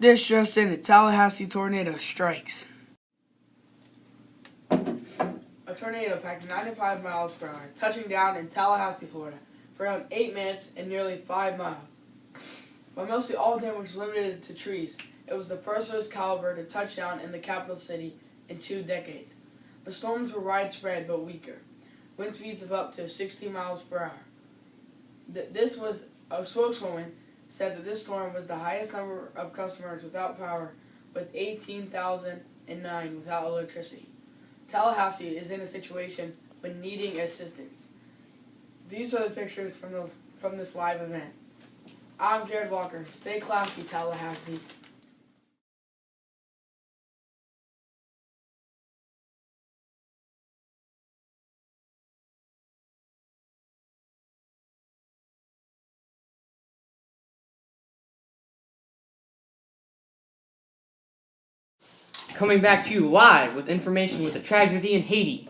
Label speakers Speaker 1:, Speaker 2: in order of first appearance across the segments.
Speaker 1: This just in, a Tallahassee tornado strikes. A tornado packed 95 miles per hour, touching down in Tallahassee, Florida, for around 8 minutes and nearly 5 miles. While mostly all damage was limited to trees, it was the first of its caliber to touch down in the capital city in 2 decades. The storms were widespread but weaker, wind speeds of up to 60 miles per hour. This was a spokeswoman said that this storm was the highest number of customers without power, with 18,009 without electricity. Tallahassee is in a situation when needing assistance. These are the pictures from this live event. I'm Jared Walker. Stay classy, Tallahassee.
Speaker 2: Coming back to you live with information with the tragedy in Haiti.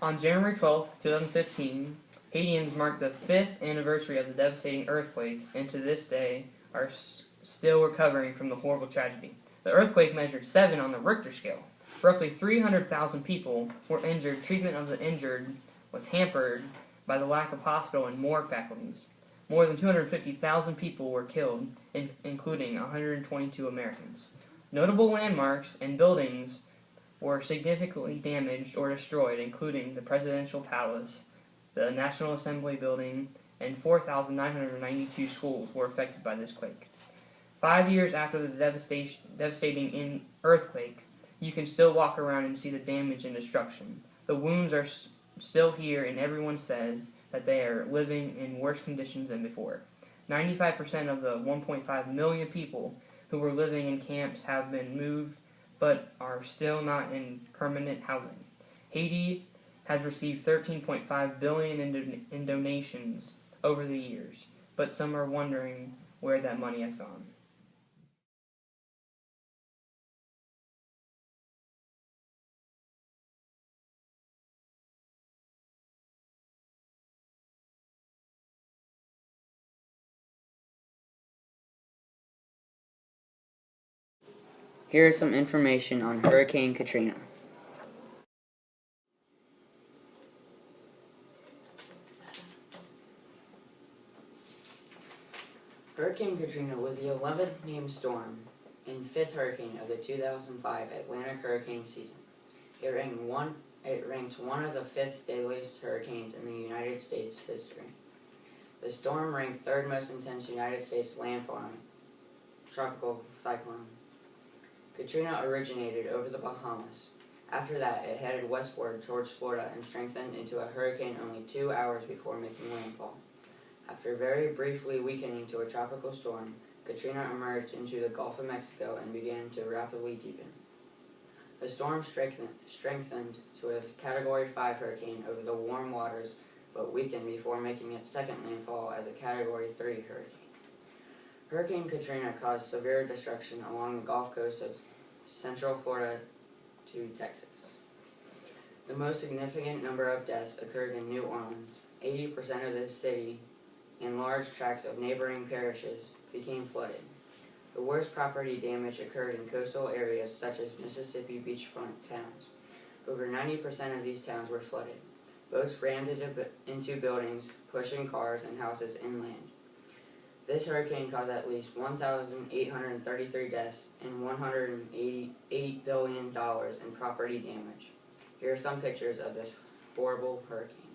Speaker 2: On January 12, 2015, Haitians marked the 5th anniversary of the devastating earthquake, and to this day are still recovering from the horrible tragedy. The earthquake measured 7 on the Richter scale. Roughly 300,000 people were injured. Treatment of the injured was hampered by the lack of hospital and morgue faculties. More than 250,000 people were killed, including 122 Americans. Notable landmarks and buildings were significantly damaged or destroyed, including the Presidential Palace, the National Assembly Building, and 4,992 schools were affected by this quake. 5 years after the devastating earthquake, you can still walk around and see the damage and destruction. The wounds are still here, and everyone says that they are living in worse conditions than before. 95% of the 1.5 million people who were living in camps have been moved, but are still not in permanent housing. Haiti has received $13.5 billion in donations over the years, but some are wondering where that money has gone.
Speaker 3: Here is some information on Hurricane Katrina. Hurricane Katrina was the 11th named storm and 5th hurricane of the 2005 Atlantic hurricane season. It ranked one of the 5th deadliest hurricanes in the United States history. The storm ranked 3rd most intense United States landfalling tropical cyclone. Katrina originated over the Bahamas. After that, it headed westward towards Florida and strengthened into a hurricane only 2 hours before making landfall. After very briefly weakening to a tropical storm, Katrina emerged into the Gulf of Mexico and began to rapidly deepen. The storm strengthened to a Category 5 hurricane over the warm waters, but weakened before making its second landfall as a Category 3 hurricane. Hurricane Katrina caused severe destruction along the Gulf Coast of central Florida to Texas. The most significant number of deaths occurred in New Orleans. 80% of the city and large tracts of neighboring parishes became flooded. The worst property damage occurred in coastal areas such as Mississippi beachfront towns. Over 90% of these towns were flooded. Boats rammed into buildings, pushing cars and houses inland. This hurricane caused at least 1,833 deaths and $188 billion in property damage. Here are some pictures of this horrible hurricane.